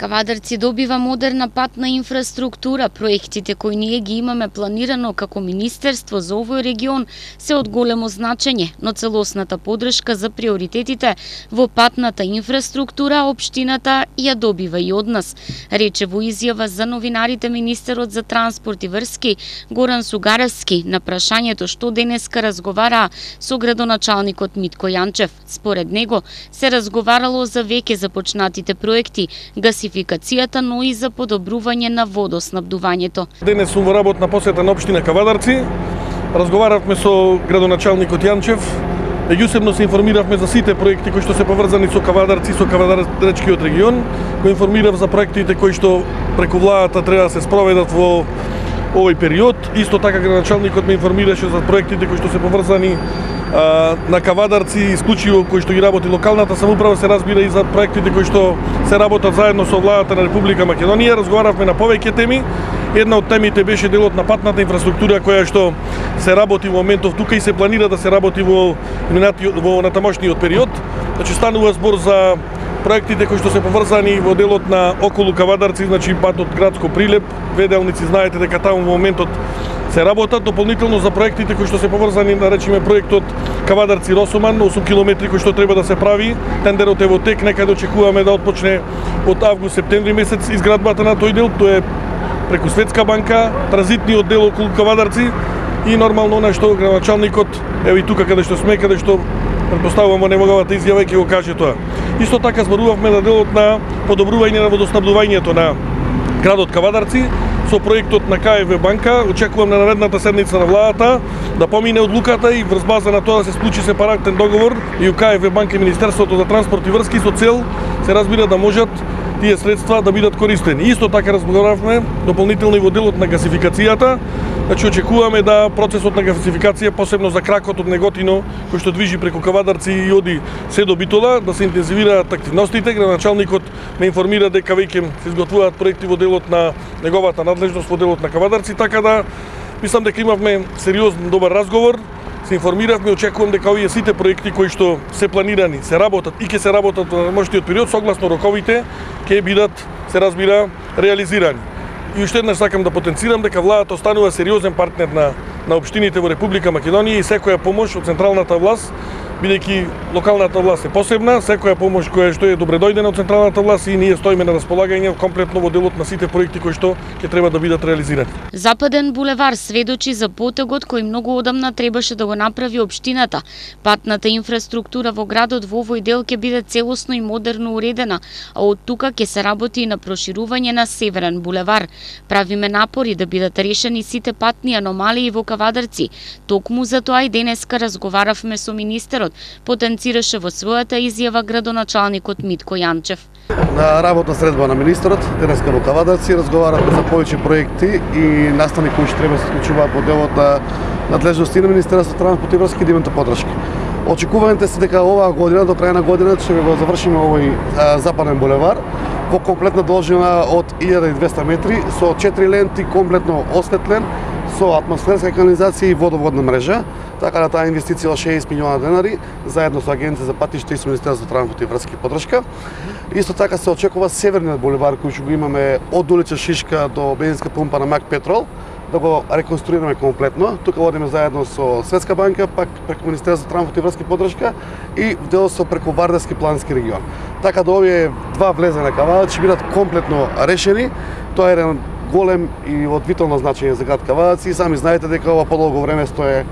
Кавадарци добива модерна патна инфраструктура. Проектите кои ние ги имаме планирано како Министерство за овој регион се од големо значење, но целосната подршка за приоритетите во патната инфраструктура општината ја добива и од нас, рече во изјава за новинарите министерот за транспорт и врски Горан Сугаравски на прашањето што денеска разговараа со градоначалникот Митко Јанчев. Според него се разговарало за веќе започнатите проекти, гасификацијата, но и за подобрување на водоснабдувањето. Денес сум во работна посета на општина Кавадарци. Разговаравме со градоначалникот Јанчев. Меѓусебно се информиравме за сите проекти кои што се поврзани со Кавадарци, со Кавадарчкиот регион. Го информирав за проектите кои што преку владата треба да се спроведат во овој период. Исто така градоначалникот ме информираше за проектите кои што се поврзани на Кавадарци, исклучиво кои што ги работи локалната самоуправа, се разбира и за проектите кои што се работат заедно со владата на Република Македонија. Разговаравме на повеќе теми. Една од темите беше делот на патната инфраструктура која што се работи во моментов тука и се планира да се работи во натамошниот период. Значи станува збор за проектите кои што се поврзани во делот на околу Кавадарци, значи патот Градско Прилеп, Веделници, знаете дека таму во моментот се работат, дополнително за проектите кои што се поврзани, да речеме проектот Кавадарци Росоман, 8 километри кои што треба да се прави. Тендерот е во тек, некаде очекуваме да отпочне од август-септември месец изградбата на тој дел. Тоа е преку Светска банка, транзитниот дел околу Кавадарци и нормално она што градоначалникот, ево и тука каде што сме, каде што претпоставувам во неговата изјава ќе го каже тоа. Исто така зборувавме на делот на подобрување на водоснабдувањето на градот Кавадарци со проектот на КФВ банка. Очекувам на наредната седница на владата да помине одлуката и врз база на тоа да се склучи сепаратен договор и КФВ банка и Министерството за транспорт и врски со цел се разбира да можат тие средства да бидат користени. Исто така разговаравме дополнително и во делот на гасификацијата. Значи очекуваме да процесот на гасификација, посебно за кракот од Неготино, кој што движи преку Кавадарци и оди се до Битола, да се интензивираат активностите. Градоначалникот ме информира дека веќе се изготвуваат проекти во делот на неговата надлежност во делот на Кавадарци, така да мислам дека имавме сериозен добар разговор. Се информиравме, очекувам дека овие сите проекти кои што се планирани, се работат и ќе се работат во наредниот период согласно роковите, ќе бидат, се разбира, реализирани. И уште еднаш сакам да потенцирам дека владата останува сериозен партнер на општините во Република Македонија и секоја помош од централната власт, бидејќи локалната власт е посебна, секоја помош која што е добре дојдена од централната власт и ние стоиме на располагање комплетно во делот на сите проекти кои што ќе треба да бидат реализирани. Западен булевар сведочи за потегот кој многу одамна требаше да го направи општината. Патната инфраструктура во градот во овој дел ќе биде целосно и модерно уредена, а од тука ќе се работи и на проширување на Северен булевар. Правиме напори да бидат решени сите патни аномалии во Кавадарци. Токму за тоа и денеска разговаравме со министерот, потенцираше во својата изјава градоначалникот Митко Јанчев. На работна средба на министерот денеска во Кавадарци разговаравме за повеќе проекти и настани кои што треба да се вклучуваат во делот на надлежности на Министерството за транспорт и врски и да имате подршка. Очекувањето се дека оваа година до крај на годината ќе го завршиме овој западен булевар во комплетна должина од 1200 метри со 4 ленти комплетно осветлен со атмосферска канализација и водоводна мрежа. Така да таа инвестиција од 60 милиона денари заедно со Агенција за патишта и со Министерството за транспорт и врски подршка. Исто така се очекува Северниот булевар кој што го имаме од улица Шишка до бензинска пумпа на Мак Петрол да го реконструираме комплетно. Тука одиме заедно со Светска банка, пак преку Министерството за транспорт и врски подршка и дел со преку Вардарски планински регион. Така да овие два влеза на Кавадарци ќе бидат комплетно решени. Тоа е еден голем и од витално значење за град Кавадарци и сами знаете дека ова подолго време стои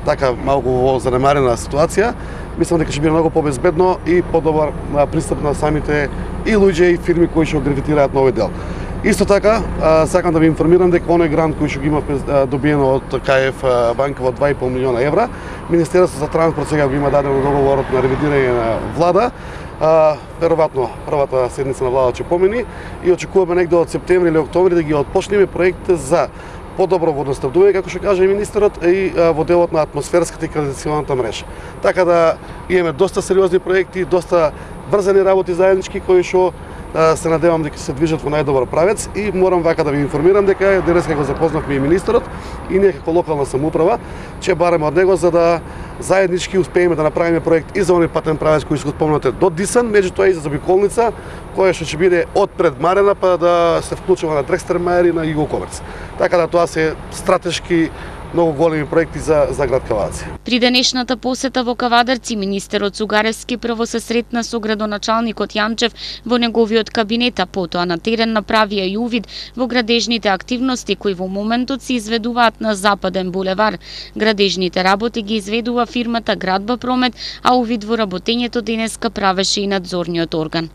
така малку во занемарена ситуација. Мислам дека ќе биде многу побезбедно и подобар пристап на самите и луѓе и фирми кои ќе гравитираат на овој дел. Исто така, сакам да ви информирам дека оној грант кој што го имавме добиено од КФ банка во 2,5 милиона евра, Министерството за транспорт сега го има дадено договорот на ревидирање на влада. Веројатно првата седница на влада ќе помини и очекуваме негде од септември или октомври да ги отпочнеме проекти за подобро водоснабдување, како што каже министерот, и во делот на атмосферската и канализационата мрежа. Така да имаме доста сериозни проекти, доста врзани работи заеднички кои што се надевам дека се движат во најдобар правец и морам вака да ви информирам дека денеска го запознавме и министерот и ние како локална самоуправа ќе бараме од него за да заеднички успееме да направиме проект и за оној патен правец кој што го спомнате до Дисан, меѓутоа и за заобиколница, која што ќе биде од пред Марена па да се вклучува на Дрекстермајер и на Иголковец. Така да тоа се стратешки многу големи проекти за град Кавадарци. При денешната посета во Кавадарци, министерот Цугаревски прво се сретна со градоначалникот Јанчев во неговиот кабинет, а потоа на терен направија и увид во градежните активности кои во моментот се изведуваат на Западен булевар. Градежните работи ги изведува фирмата Градба Промет, а увид во работењето денеска правеше и надзорниот орган.